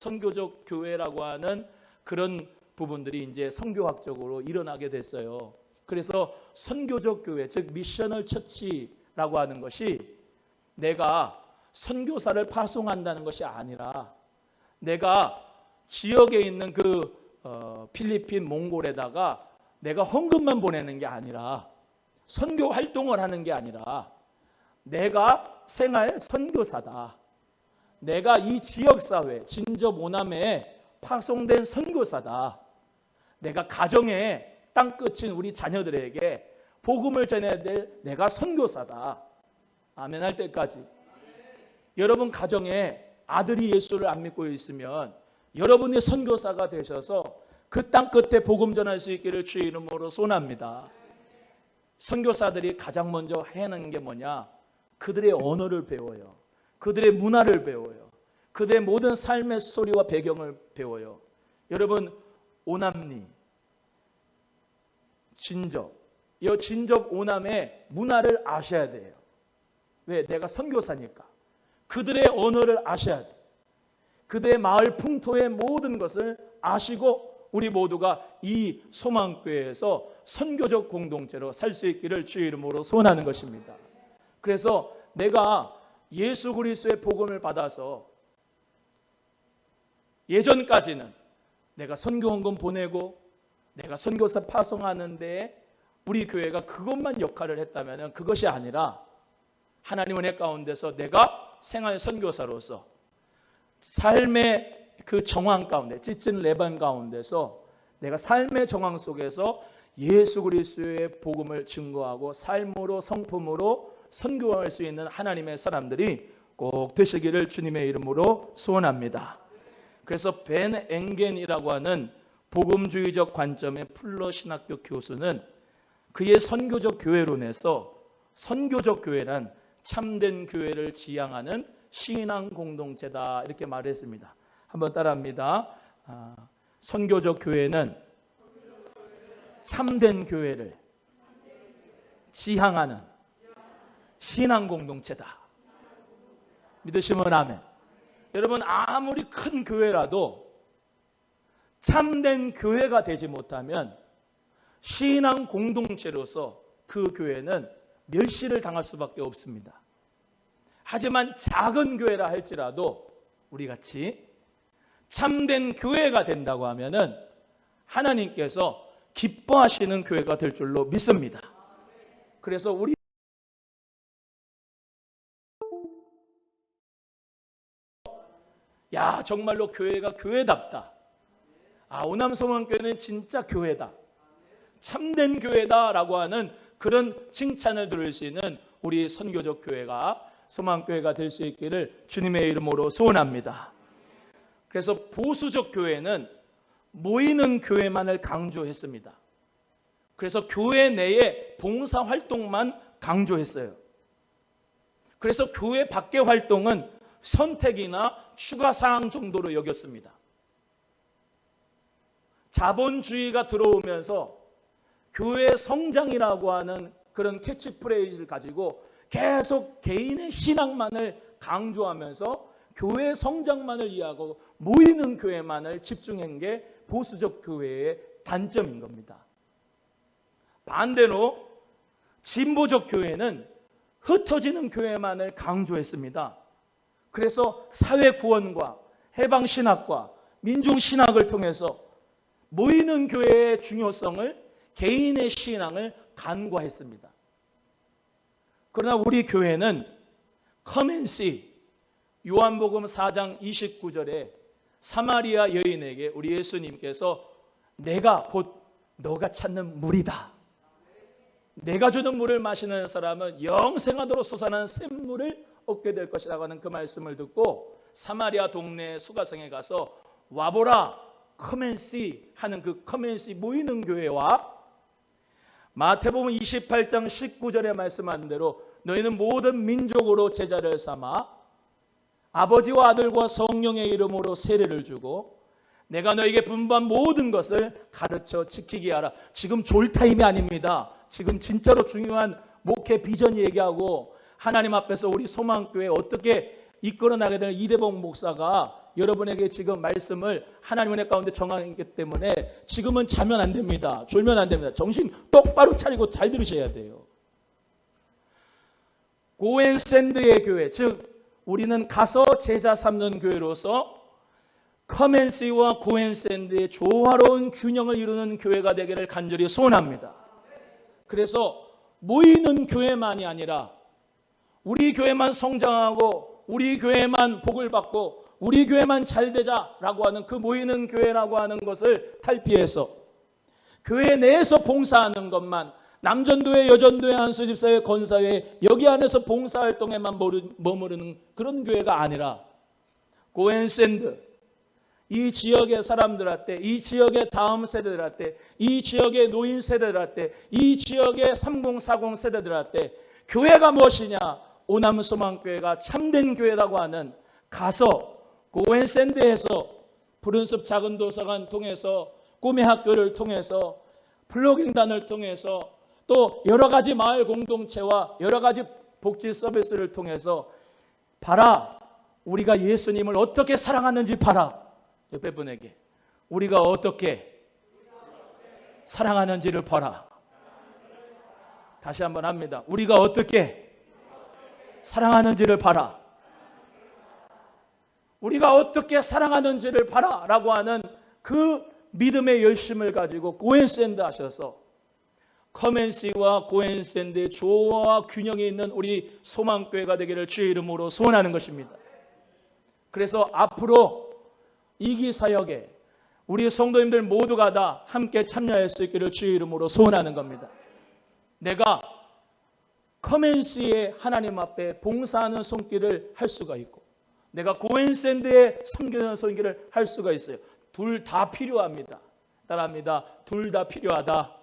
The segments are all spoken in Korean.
선교적 교회라고 하는 그런 부분들이 이제 선교학적으로 일어나게 됐어요. 그래서 선교적 교회, 즉 미셔널 처치라고 하는 것이 내가 선교사를 파송한다는 것이 아니라 내가 지역에 있는 필리핀, 몽골에다가 내가 헌금만 보내는 게 아니라 선교 활동을 하는 게 아니라 내가 생활 선교사다. 내가 이 지역사회, 진접 오남에 파송된 선교사다. 내가 가정에 땅끝인 우리 자녀들에게 복음을 전해야 될 내가 선교사다. 아멘 할 때까지. 여러분 가정에 아들이 예수를 안 믿고 있으면 여러분이 선교사가 되셔서 그 땅끝에 복음 전할 수 있기를 주의 이름으로 소원합니다. 선교사들이 가장 먼저 해야 하는 게 뭐냐? 그들의 언어를 배워요. 그들의 문화를 배워요. 그들의 모든 삶의 스토리와 배경을 배워요. 여러분 오남리, 진접, 이 진접 오남의 문화를 아셔야 돼요. 왜? 내가 선교사니까. 그들의 언어를 아셔야 돼. 그들의 마을 풍토의 모든 것을 아시고 우리 모두가 이 소망교회에서 선교적 공동체로 살 수 있기를 주의 이름으로 소원하는 것입니다. 그래서 내가 예수 그리스도의 복음을 받아서 예전까지는 내가 선교헌금 보내고 내가 선교사 파송하는데 우리 교회가 그것만 역할을 했다면 그것이 아니라 하나님 은혜 가운데서 내가 생활 선교사로서 삶의 그 정황 가운데 찢은 레반 가운데서 내가 삶의 정황 속에서 예수 그리스도의 복음을 증거하고 삶으로 성품으로 선교할 수 있는 하나님의 사람들이 꼭 되시기를 주님의 이름으로 소원합니다. 그래서 벤 엥겐이라고 하는 복음주의적 관점의 풀러 신학교 교수는 그의 선교적 교회론에서 선교적 교회란 참된 교회를 지향하는 신앙 공동체다 이렇게 말했습니다. 한번 따라합니다. 선교적 교회는 참된 교회를 지향하는 신앙 공동체다. 믿으시면 아멘. 여러분 아무리 큰 교회라도 참된 교회가 되지 못하면 신앙 공동체로서 그 교회는 멸시를 당할 수밖에 없습니다. 하지만 작은 교회라 할지라도 우리 같이 참된 교회가 된다고 하면은 하나님께서 기뻐하시는 교회가 될 줄로 믿습니다. 그래서 우리 정말로 교회가 교회답다. 오남소망교회는 진짜 교회다. 참된 교회다라고 하는 그런 칭찬을 들을 수 있는 우리 선교적 교회가 소망교회가 될 수 있기를 주님의 이름으로 소원합니다. 그래서 보수적 교회는 모이는 교회만을 강조했습니다. 그래서 교회 내에 봉사활동만 강조했어요. 그래서 교회 밖의 활동은 선택이나 추가사항 정도로 여겼습니다. 자본주의가 들어오면서 교회 성장이라고 하는 그런 캐치프레이즈를 가지고 계속 개인의 신앙만을 강조하면서 교회 성장만을 이해하고 모이는 교회만을 집중한 게 보수적 교회의 단점인 겁니다. 반대로 진보적 교회는 흩어지는 교회만을 강조했습니다. 그래서 사회 구원과 해방 신학과 민중 신학을 통해서 모이는 교회의 중요성을 개인의 신앙을 간과했습니다. 그러나 우리 교회는 Come and see, 요한복음 4장 29절에 사마리아 여인에게 우리 예수님께서 내가 곧 너가 찾는 물이다. 내가 주는 물을 마시는 사람은 영생하도록 솟아나는 샘물을 얻게 될 것이라고 하는 그 말씀을 듣고 사마리아 동네 수가성에 가서 와보라 Come and see 하는 그 Come and see 모이는 교회와 마태복음 28장 19절에 말씀한 대로 너희는 모든 민족으로 제자를 삼아 아버지와 아들과 성령의 이름으로 세례를 주고 내가 너에게 분부한 모든 것을 가르쳐 지키게 하라. 지금 졸 타임이 아닙니다. 지금 진짜로 중요한 목회 비전 얘기하고 하나님 앞에서 우리 소망교회 어떻게 이끌어 나가야 되는 이대복 목사가 여러분에게 지금 말씀을 하나님 은혜 가운데 정하기 때문에 지금은 자면 안 됩니다. 졸면 안 됩니다. 정신 똑바로 차리고 잘 들으셔야 돼요. 고앤샌드의 교회, 즉 우리는 가서 제자 삼는 교회로서 커맨시와 고앤샌드의 조화로운 균형을 이루는 교회가 되기를 간절히 소원합니다. 그래서 모이는 교회만이 아니라 우리 교회만 성장하고 우리 교회만 복을 받고 우리 교회만 잘 되자라고 하는 그 모이는 교회라고 하는 것을 탈피해서 교회 내에서 봉사하는 것만, 남전도회, 여전도회, 한수집사회, 건사회 여기 안에서 봉사활동에만 머무르는 그런 교회가 아니라 고앤샌드, 이 지역의 사람들한테, 이 지역의 다음 세대들한테, 이 지역의 노인 세대들한테, 이 지역의 3040 세대들한테 교회가 무엇이냐, 오남소망교회가 참된 교회라고 하는, 가서 고앤샌드에서 푸른숲 작은 도서관 통해서, 꿈의 학교를 통해서, 플로깅단을 통해서, 또 여러 가지 마을 공동체와 여러 가지 복지 서비스를 통해서 봐라, 우리가 예수님을 어떻게 사랑하는지 봐라. 옆에 분에게 우리가 어떻게 사랑하는지를 봐라. 다시 한번 합니다. 우리가 어떻게 사랑하는지를 봐라. 우리가 어떻게 사랑하는지를 봐라 라고 하는 그 믿음의 열심을 가지고 고앤샌드 하셔서 커맨시와 고앤샌드의 조화와 균형이 있는 우리 소망교회가 되기를 주의 이름으로 소원하는 것입니다. 그래서 앞으로 이기사역에 우리 성도님들 모두가 다 함께 참여할 수 있기를 주의 이름으로 소원하는 겁니다. 내가 커맨시의 하나님 앞에 봉사하는 손길을 할 수가 있고 내가 고앤샌드에 섬기는 손길을 할 수가 있어요. 둘 다 필요합니다. 따라합니다. 둘 다 필요하다.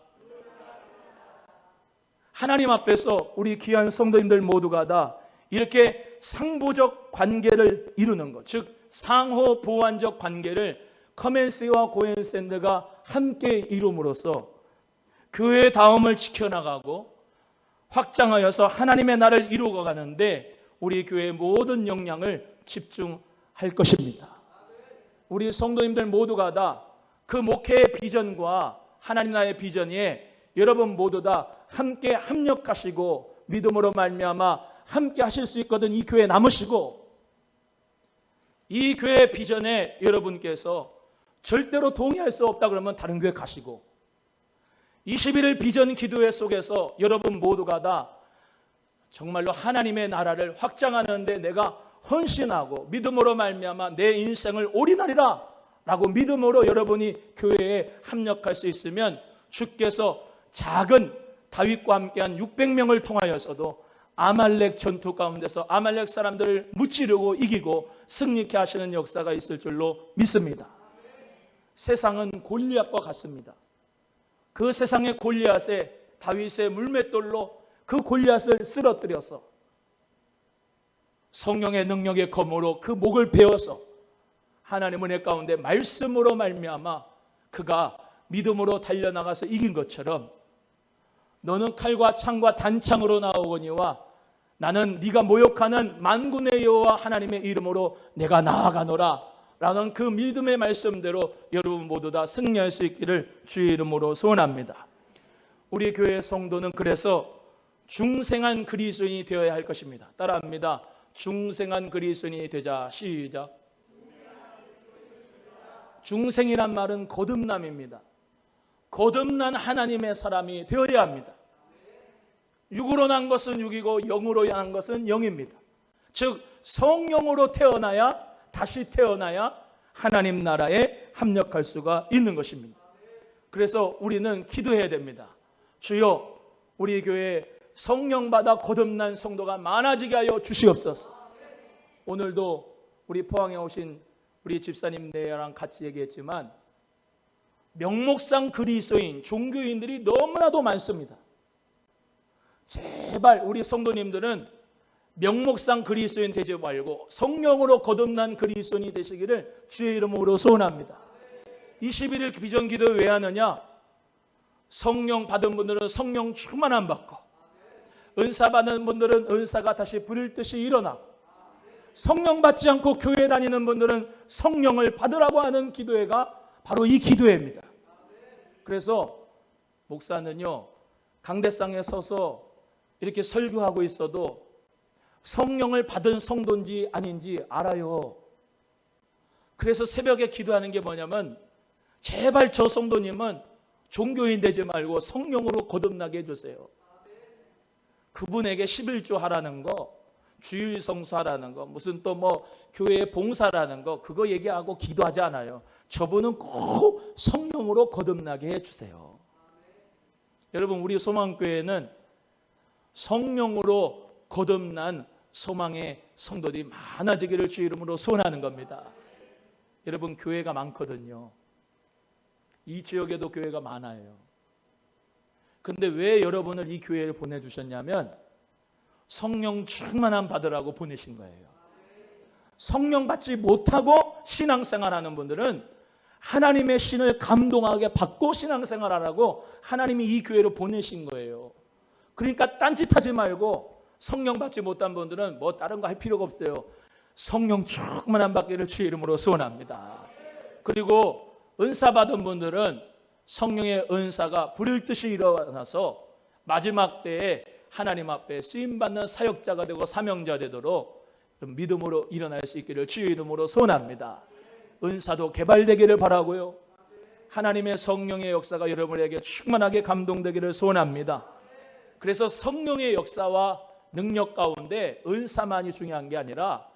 하나님 앞에서 우리 귀한 성도님들 모두가 다 이렇게 상보적 관계를 이루는 것, 즉 상호 보완적 관계를 커맨시와 고앤샌드가 함께 이룸으로써 교회의 다음을 지켜나가고 확장하여서 하나님의 나라를 이루어가는데 우리 교회의 모든 역량을 집중할 것입니다. 우리 성도님들 모두가 다 그 목회의 비전과 하나님 나라의 비전에 여러분 모두 다 함께 합력하시고 믿음으로 말미암아 함께 하실 수 있거든 이 교회에 남으시고 이 교회의 비전에 여러분께서 절대로 동의할 수 없다 그러면 다른 교회 가시고 21일 비전 기도회 속에서 여러분 모두가 다 정말로 하나님의 나라를 확장하는 데 내가 헌신하고 믿음으로 말미암아 내 인생을 올인하리라 라고 믿음으로 여러분이 교회에 합력할 수 있으면 주께서 작은 다윗과 함께한 600명을 통하여서도 아말렉 전투 가운데서 아말렉 사람들을 무찌르고 이기고 승리케 하시는 역사가 있을 줄로 믿습니다. 세상은 골리앗과 같습니다. 그 세상의 골리앗에 다윗의 물맷돌로 그 골리앗을 쓰러뜨려서 성령의 능력의 검으로 그 목을 베어서 하나님 은혜 가운데 말씀으로 말미암아 그가 믿음으로 달려나가서 이긴 것처럼 너는 칼과 창과 단창으로 나오거니와 나는 네가 모욕하는 만군의 여호와 하나님의 이름으로 내가 나아가노라 라는 그 믿음의 말씀대로 여러분 모두 다 승리할 수 있기를 주의 이름으로 소원합니다. 우리 교회 성도는 그래서 중생한 그리스도인이 되어야 할 것입니다. 따라합니다. 중생한 그리스도인이 되자. 시작. 중생이란 말은 거듭남입니다. 거듭난 하나님의 사람이 되어야 합니다. 육으로 난 것은 육이고 영으로 난 것은 영입니다. 즉 성령으로 태어나야 다시 태어나야 하나님 나라에 합력할 수가 있는 것입니다. 그래서 우리는 기도해야 됩니다. 주여 우리 교회에 성령 받아 거듭난 성도가 많아지게 하여 주시옵소서. 오늘도 우리 포항에 오신 우리 집사님네랑 같이 얘기했지만 명목상 그리스도인 종교인들이 너무나도 많습니다. 제발 우리 성도님들은 명목상 그리스도인 되지 말고 성령으로 거듭난 그리스도인이 되시기를 주의 이름으로 소원합니다. 21일 비전기도 왜 하느냐? 성령 받은 분들은 성령 충만함 받고 은사 받는 분들은 은사가 다시 불일 듯이 일어나고 성령 받지 않고 교회 다니는 분들은 성령을 받으라고 하는 기도회가 바로 이 기도회입니다. 그래서 목사는요, 강대상에 서서 이렇게 설교하고 있어도 성령을 받은 성도인지 아닌지 알아요. 그래서 새벽에 기도하는 게 뭐냐면, 제발 저 성도님은 종교인 되지 말고 성령으로 거듭나게 해주세요. 그분에게 11조 하라는 거, 주일 성수하라는 거, 무슨 또 뭐 교회 봉사라는 거, 그거 얘기하고 기도하지 않아요. 저분은 꼭 성령으로 거듭나게 해주세요. 여러분, 우리 소망교회는 성령으로 거듭난 소망의 성도들이 많아지기를 주의 이름으로 소원하는 겁니다. 여러분, 교회가 많거든요. 이 지역에도 교회가 많아요. 근데 왜 여러분을 이 교회를 보내주셨냐면 성령 충만함 받으라고 보내신 거예요. 성령 받지 못하고 신앙생활하는 분들은 하나님의 신을 감동하게 받고 신앙생활하라고 하나님이 이 교회로 보내신 거예요. 그러니까 딴짓하지 말고 성령 받지 못한 분들은 뭐 다른 거 할 필요가 없어요. 성령 충만함 받기를 주의 이름으로 소원합니다. 그리고 은사 받은 분들은 성령의 은사가 불일 듯이 일어나서 마지막 때에 하나님 앞에 쓰임받는 사역자가 되고 사명자 되도록 믿음으로 일어날 수 있기를 주의 이름으로 소원합니다. 은사도 개발되기를 바라고요. 하나님의 성령의 역사가 여러분에게 충만하게 감동되기를 소원합니다. 그래서 성령의 역사와 능력 가운데 은사만이 중요한 게 아니라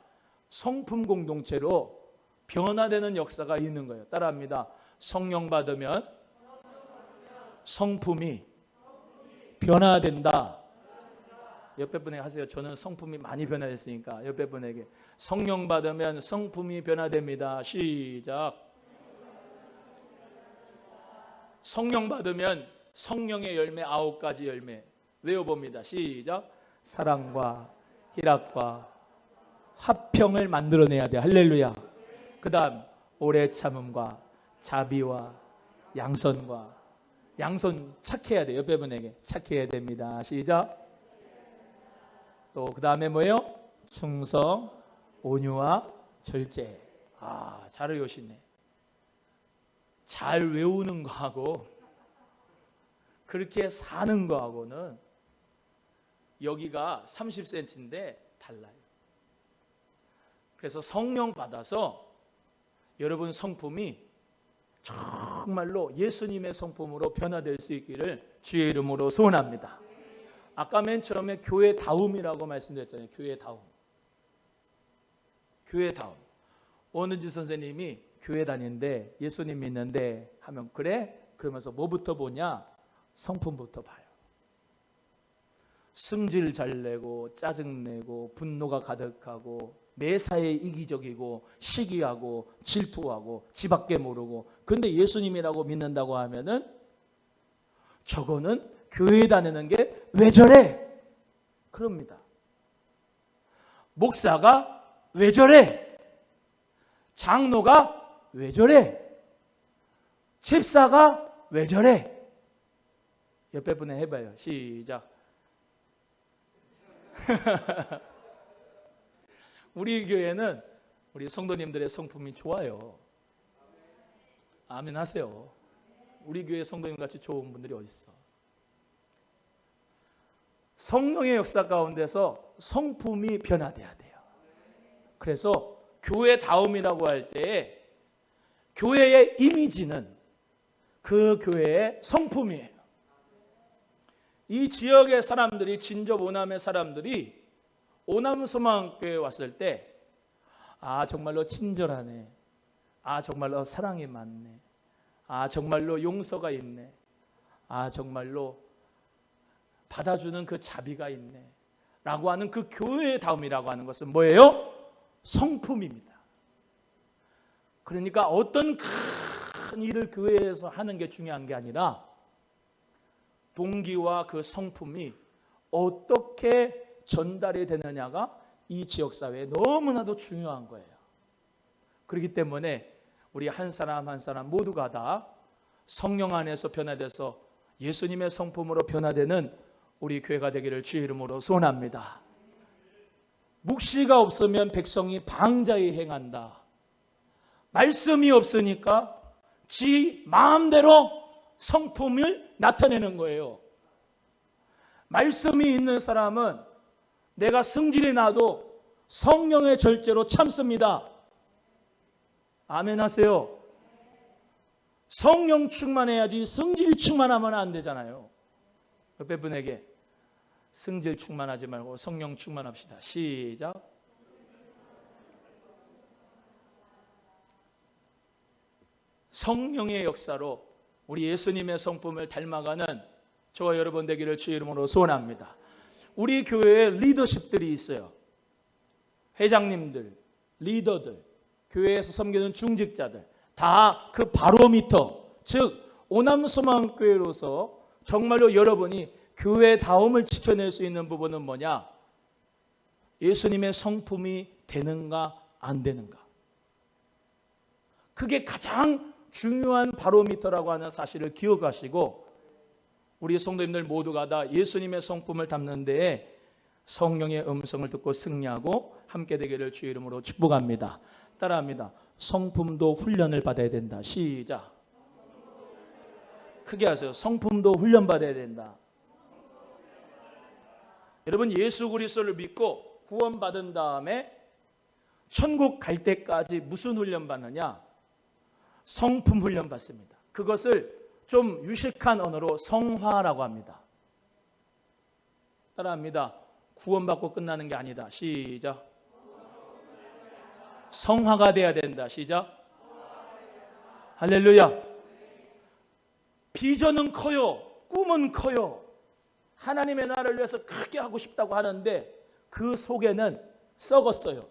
성품 공동체로 변화되는 역사가 있는 거예요. 따라합니다. 성령 받으면 성품이 변화된다. 옆에 분에게 하세요. 저는 성품이 많이 변화됐으니까 옆에 분에게 성령 받으면 성품이 변화됩니다. 시작. 성령 받으면 성령의 열매 9가지 열매 외워봅니다. 시작. 사랑과 희락과 화평을 만들어내야 돼. 할렐루야. 그 다음 오래 참음과 자비와 양선과, 양선 착해야 돼. 옆에 분에게 착해야 됩니다. 시작. 또 그 다음에 뭐예요? 충성, 온유와 절제. 잘 외우시네. 잘 외우는 거하고 그렇게 사는 거하고는 여기가 30cm인데 달라요. 그래서 성령 받아서 여러분 성품이 정말로 예수님의 성품으로 변화될 수 있기를 주의 이름으로 소원합니다. 아까 맨 처음에 교회다움이라고 말씀드렸잖아요. 교회다움. 교회다움. 오은지 선생님이 교회 다니는데 예수님 믿는데 하면 그래? 그러면서 뭐부터 보냐? 성품부터 봐요. 승질 잘 내고 짜증내고 분노가 가득하고 매사에 이기적이고 시기하고 질투하고 지밖에 모르고, 근데 예수님이라고 믿는다고 하면은 저거는 교회 다니는 게 왜 저래? 그럽니다. 목사가 왜 저래? 장로가 왜 저래? 집사가 왜 저래? 옆에 분에 해봐요. 시작. 우리 교회는 우리 성도님들의 성품이 좋아요. 아멘 하세요. 우리 교회 성도님 같이 좋은 분들이 어디 있어? 성령의 역사 가운데서 성품이 변화돼야 돼요. 그래서 교회다움이라고 할 때 교회의 이미지는 그 교회의 성품이에요. 이 지역의 사람들이, 진접 오남의 사람들이 오남소망교회에 왔을 때 정말로 친절하네, 정말로 사랑이 많네, 정말로 용서가 있네, 정말로 받아주는 그 자비가 있네 라고 하는 그 교회의 다움이라고 하는 것은 뭐예요? 성품입니다. 그러니까 어떤 큰 일을 교회에서 하는 게 중요한 게 아니라 동기와 그 성품이 어떻게 전달이 되느냐가 이 지역사회에 너무나도 중요한 거예요. 그렇기 때문에 우리 한 사람 한 사람 모두가 다 성령 안에서 변화돼서 예수님의 성품으로 변화되는 우리 교회가 되기를 주의 이름으로 소원합니다. 묵시가 없으면 백성이 방자히 행한다. 말씀이 없으니까 지 마음대로 성품을 나타내는 거예요. 말씀이 있는 사람은 내가 성질이 나도 성령의 절제로 참습니다. 아멘 하세요. 성령 충만해야지 성질 충만하면 안 되잖아요. 옆에 분에게 성질 충만하지 말고 성령 충만합시다. 시작. 성령의 역사로 우리 예수님의 성품을 닮아가는 저와 여러분 되기를 주의 이름으로 소원합니다. 우리 교회에 리더십들이 있어요. 회장님들, 리더들, 교회에서 섬기는 중직자들, 다 그 바로미터, 즉 오남소망교회로서 정말로 여러분이 교회다움을 지켜낼 수 있는 부분은 뭐냐? 예수님의 성품이 되는가 안 되는가. 그게 가장 중요한 바로미터라고 하는 사실을 기억하시고 우리 성도님들 모두가 다 예수님의 성품을 담는 데에 성령의 음성을 듣고 승리하고 함께 되기를 주의 이름으로 축복합니다. 따라합니다. 성품도 훈련을 받아야 된다. 시작. 크게 하세요. 성품도 훈련받아야 된다. 여러분 예수 그리스도를 믿고 구원받은 다음에 천국 갈 때까지 무슨 훈련 받느냐? 성품 훈련 받습니다. 그것을 좀 유식한 언어로 성화라고 합니다. 따라합니다. 구원받고 끝나는 게 아니다. 시작. 성화가 돼야 된다. 시작. 할렐루야. 비전은 커요. 꿈은 커요. 하나님의 나라를 위해서 크게 하고 싶다고 하는데 그 속에는 썩었어요.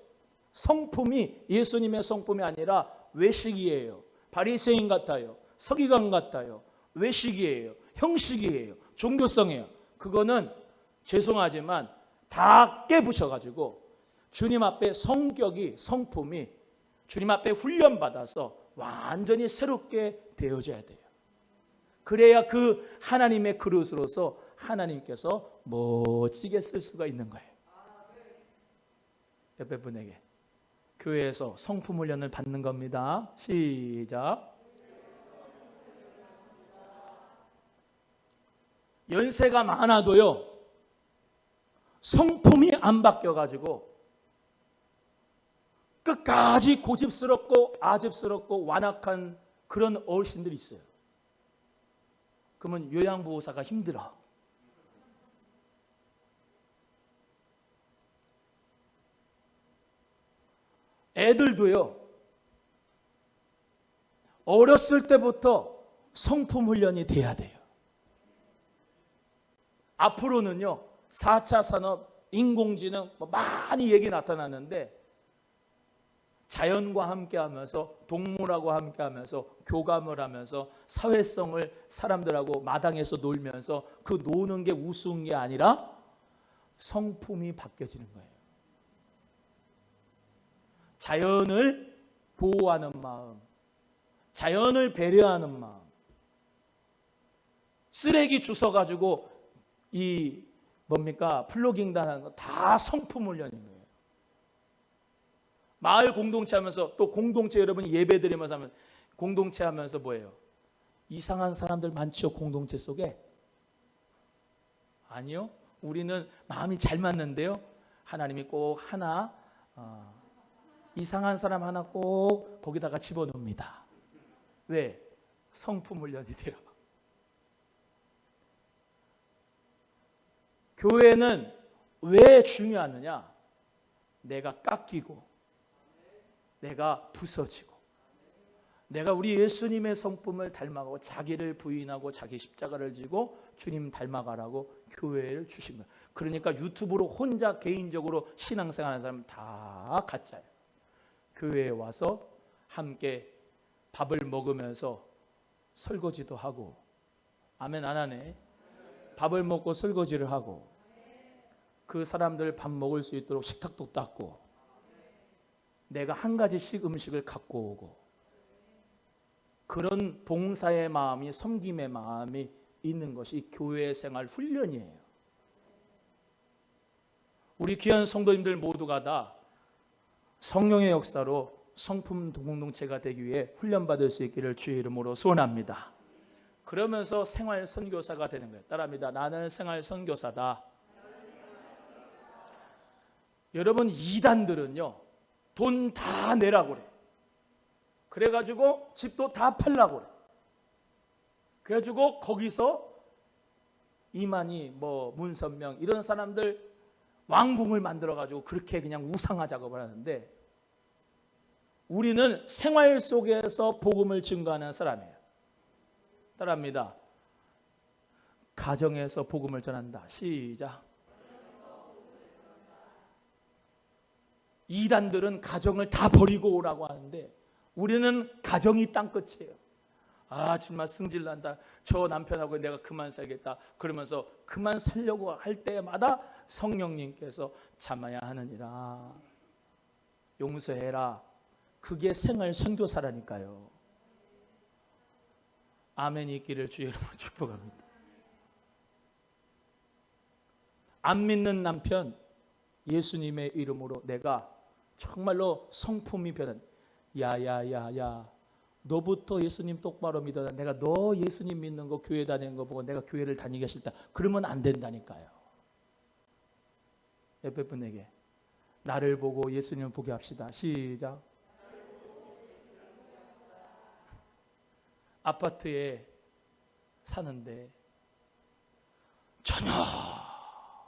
성품이 예수님의 성품이 아니라 외식이에요. 바리새인 같아요. 서기관 같아요. 외식이에요. 형식이에요. 종교성이에요. 그거는 죄송하지만 다 깨부셔가지고 주님 앞에 성격이 성품이 주님 앞에 훈련받아서 완전히 새롭게 되어져야 돼요. 그래야 그 하나님의 그릇으로서 하나님께서 멋지게 쓸 수가 있는 거예요. 옆에 분에게 교회에서 성품 훈련을 받는 겁니다. 시작. 연세가 많아도요 성품이 안 바뀌어가지고 끝까지 고집스럽고 아집스럽고 완악한 그런 어르신들이 있어요. 그러면 요양보호사가 힘들어. 애들도요 어렸을 때부터 성품 훈련이 돼야 돼요. 앞으로는요 4차 산업, 인공지능 많이 얘기 나타나는데 자연과 함께하면서 동물하고 함께하면서 교감을 하면서 사회성을 사람들하고 마당에서 놀면서 그 노는 게 우스운 게 아니라 성품이 바뀌어지는 거예요. 자연을 보호하는 마음, 자연을 배려하는 마음, 쓰레기 주워가지고 이 뭡니까 플로깅단 하는 거 다 성품 훈련인 거예요. 마을 공동체 하면서 또 공동체 여러분이 예배 드리면서 하면 공동체 하면서 뭐예요? 이상한 사람들 많죠 공동체 속에? 아니요. 우리는 마음이 잘 맞는데요. 하나님이 꼭 하나 이상한 사람 하나 꼭 거기다가 집어넣습니다. 왜? 성품 훈련이 돼요. 교회는 왜 중요하느냐? 내가 깎이고 내가 부서지고 내가 우리 예수님의 성품을 닮아가고 자기를 부인하고 자기 십자가를 지고 주님 닮아가라고 교회를 주신 거예요. 그러니까 유튜브로 혼자 개인적으로 신앙생활하는 사람 다 가짜예요. 교회에 와서 함께 밥을 먹으면서 설거지도 하고 아멘 안 하네. 밥을 먹고 설거지를 하고 그 사람들 밥 먹을 수 있도록 식탁도 닦고 내가 한 가지씩 음식을 갖고 오고 그런 봉사의 마음이 섬김의 마음이 있는 것이 교회 생활 훈련이에요. 우리 귀한 성도님들 모두가 다 성령의 역사로 성품 공동체가 되기 위해 훈련받을 수 있기를 주의 이름으로 소원합니다. 그러면서 생활 선교사가 되는 거예요. 따라합니다. 나는 생활 선교사다. 여러분, 이단들은요, 돈 다 내라고 그래. 그래가지고 집도 다 팔라고 그래. 그래가지고 거기서 이만희, 문선명 이런 사람들 왕궁을 만들어가지고 그렇게 그냥 우상화 작업을 하는데, 우리는 생활 속에서 복음을 증거하는 사람이에요. 따라합니다. 가정에서 복음을 전한다. 시작. 이단들은 가정을 다 버리고 오라고 하는데 우리는 가정이 땅끝이에요. 아, 정말 승질난다. 저 남편하고 내가 그만 살겠다. 그러면서 그만 살려고 할 때마다 성령님께서 참아야 하느니라. 용서해라. 그게 생활 선교사라니까요. 아멘이 있기를 주의 이름으로 축복합니다. 안 믿는 남편 예수님의 이름으로 내가 정말로 성품이 변한, 야야야야, 너부터 예수님 똑바로 믿어라. 내가 너 예수님 믿는 거, 교회 다니는 거 보고 내가 교회를 다니기 싫다. 그러면 안 된다니까요. 옆에 분에게 나를 보고 예수님을 보게 합시다. 시작. 아파트에 사는데 전혀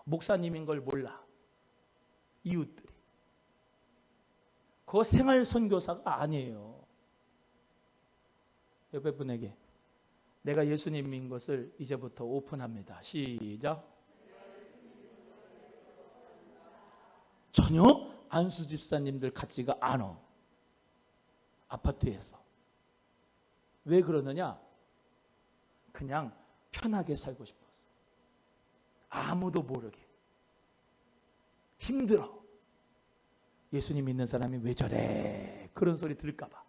목사님인 걸 몰라. 이웃들이. 그거 생활 선교사가 아니에요. 옆에 분에게 내가 예수님인 것을 이제부터 오픈합니다. 시작. 전혀 안수 집사님들 같지가 않아. 아파트에서. 왜 그러느냐? 그냥 편하게 살고 싶었어. 아무도 모르게. 힘들어. 예수님 믿는 사람이 왜 저래? 그런 소리 들을까 봐.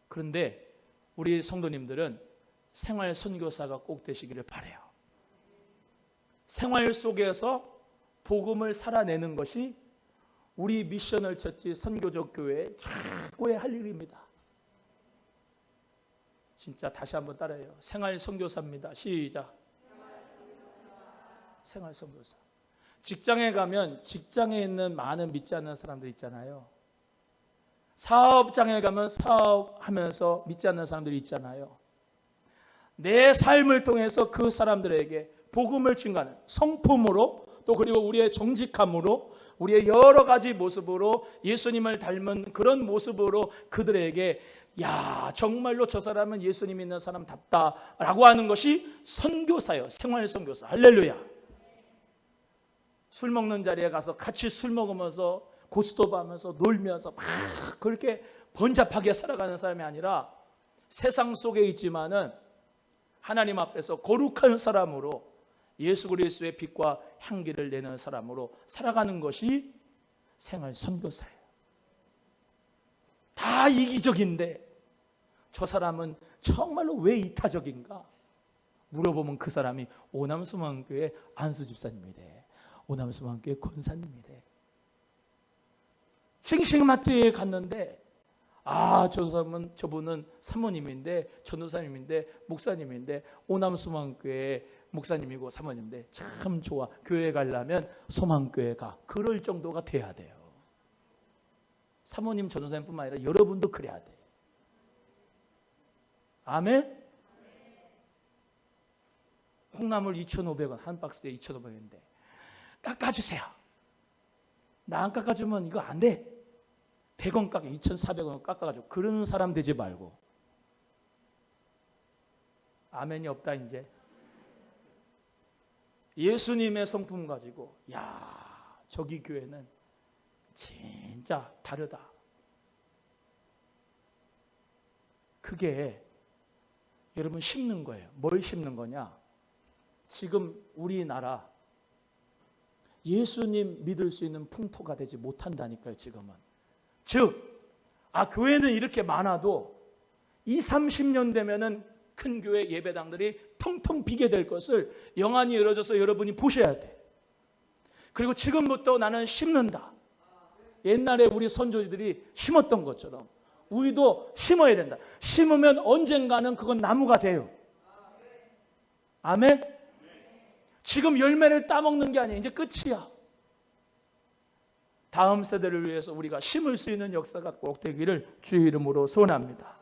그런데 우리 성도님들은 생활 선교사가 꼭 되시기를 바라요. 생활 속에서 복음을 살아내는 것이 우리 미셔널 처치 선교적 교회의 최고의 할 일입니다. 진짜 다시 한번 따라해요. 생활 선교사입니다. 시작. 생활 선교사. 직장에 가면 직장에 있는 많은 믿지 않는 사람들 있잖아요. 사업장에 가면 사업하면서 믿지 않는 사람들이 있잖아요. 내 삶을 통해서 그 사람들에게 복음을 증거하는 성품으로, 또 그리고 우리의 정직함으로, 우리의 여러 가지 모습으로 예수님을 닮은 그런 모습으로 그들에게 야, 정말로 저 사람은 예수님 믿는 사람답다라고 하는 것이 선교사예요. 생활 선교사. 할렐루야. 술 먹는 자리에 가서 같이 술 먹으면서 고스톱 하면서 놀면서 막 그렇게 번잡하게 살아가는 사람이 아니라 세상 속에 있지만은 하나님 앞에서 거룩한 사람으로 예수 그리스도의 빛과 향기를 내는 사람으로 살아가는 것이 생활 선교사예요. 다 이기적인데 저 사람은 정말로 왜 이타적인가? 물어보면 그 사람이 오남수만교회 안수 집사님이래. 오남수만교회 권사님이래. 싱싱마트에 갔는데 저분은 사모님인데 전도사님인데 목사님인데 오남수만교회 목사님이고 사모님인데 참 좋아. 교회 가려면 소망교회 가. 그럴 정도가 돼야 돼요. 사모님 전도사님뿐만 아니라 여러분도 그래야 돼. 아멘? 콩나물 2,500원 한 박스에 2,500원인데 깎아주세요. 나 안 깎아주면 이거 안 돼. 100원 깎아 2,400원 깎아가지고 그런 사람 되지 말고. 아멘이 없다 이제. 예수님의 성품 가지고 야, 저기 교회는 진짜 다르다. 그게 여러분 심는 거예요. 뭘 심는 거냐? 지금 우리나라 예수님 믿을 수 있는 풍토가 되지 못한다니까요. 지금은. 즉 교회는 이렇게 많아도 20-30년 되면은 큰 교회 예배당들이 텅텅 비게 될 것을 영안이 열어져서 여러분이 보셔야 돼. 그리고 지금부터 나는 심는다. 옛날에 우리 선조들이 심었던 것처럼 우리도 심어야 된다. 심으면 언젠가는 그건 나무가 돼요. 아멘? 지금 열매를 따먹는 게 아니야. 이제 끝이야. 다음 세대를 위해서 우리가 심을 수 있는 역사가 꼭 되기를 주의 이름으로 소원합니다.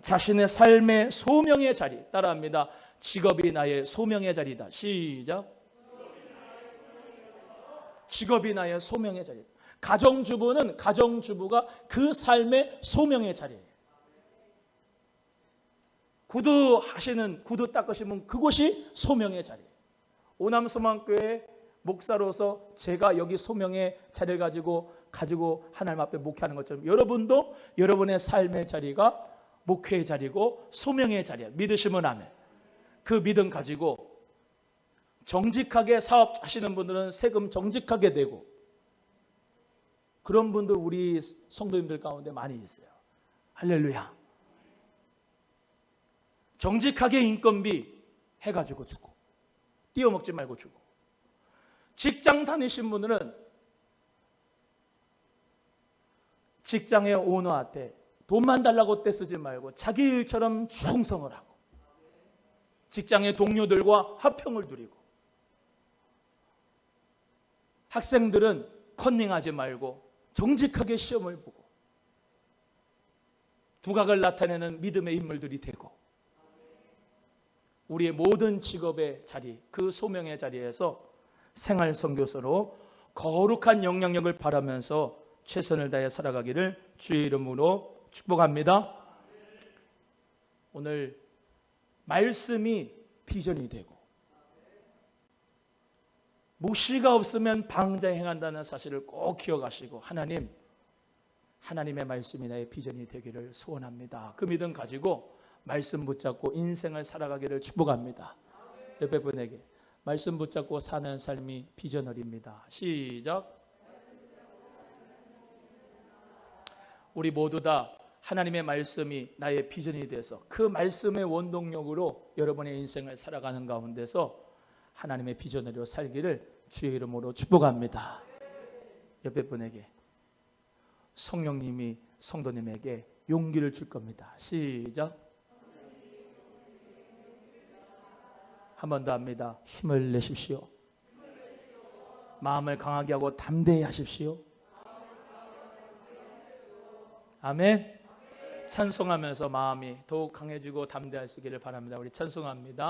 자신의 삶의 소명의 자리, 따라합니다. 직업이 나의 소명의 자리다. 시작. 직업이 나의 소명의 자리다. 가정주부는 가정주부가 그 삶의 소명의 자리예요. 구두 닦으시면 그곳이 소명의 자리예요. 오남서만교회 목사로서 제가 여기 소명의 자리를 가지고 하나님 앞에 목회하는 것처럼 여러분도 여러분의 삶의 자리가 목회의 자리고 소명의 자리야. 믿으시면 아멘. 그 믿음 가지고 정직하게 사업하시는 분들은 세금 정직하게 내고, 그런 분들 우리 성도님들 가운데 많이 있어요. 할렐루야. 정직하게 인건비 해가지고 주고, 띄어먹지 말고 주고. 직장 다니신 분들은 직장의 오너한테 돈만 달라고 떼쓰지 말고 자기 일처럼 충성을 하고, 직장의 동료들과 화평을 누리고, 학생들은 컨닝하지 말고 정직하게 시험을 보고 두각을 나타내는 믿음의 인물들이 되고, 우리의 모든 직업의 자리, 그 소명의 자리에서 생활 선교사로 거룩한 영향력을 바라면서 최선을 다해 살아가기를 주의 이름으로 축복합니다. 오늘 말씀이 비전이 되고, 묵시가 없으면 방자에 행한다는 사실을 꼭 기억하시고, 하나님의 말씀이 나의 비전이 되기를 소원합니다. 그 믿음 가지고 말씀 붙잡고 인생을 살아가기를 축복합니다. 옆에 분에게 말씀 붙잡고 사는 삶이 비전을입니다. 시작. 우리 모두 다 하나님의 말씀이 나의 비전이 돼서 그 말씀의 원동력으로 여러분의 인생을 살아가는 가운데서 하나님의 비전으로 살기를 주의 이름으로 축복합니다. 옆에 분에게 성령님이 성도님에게 용기를 줄 겁니다. 시작. 한 번 더 합니다. 힘을 내십시오. 마음을 강하게 하고 담대히 하십시오. 아멘. 찬송하면서 마음이 더욱 강해지고 담대하시기를 바랍니다. 우리 찬송합니다.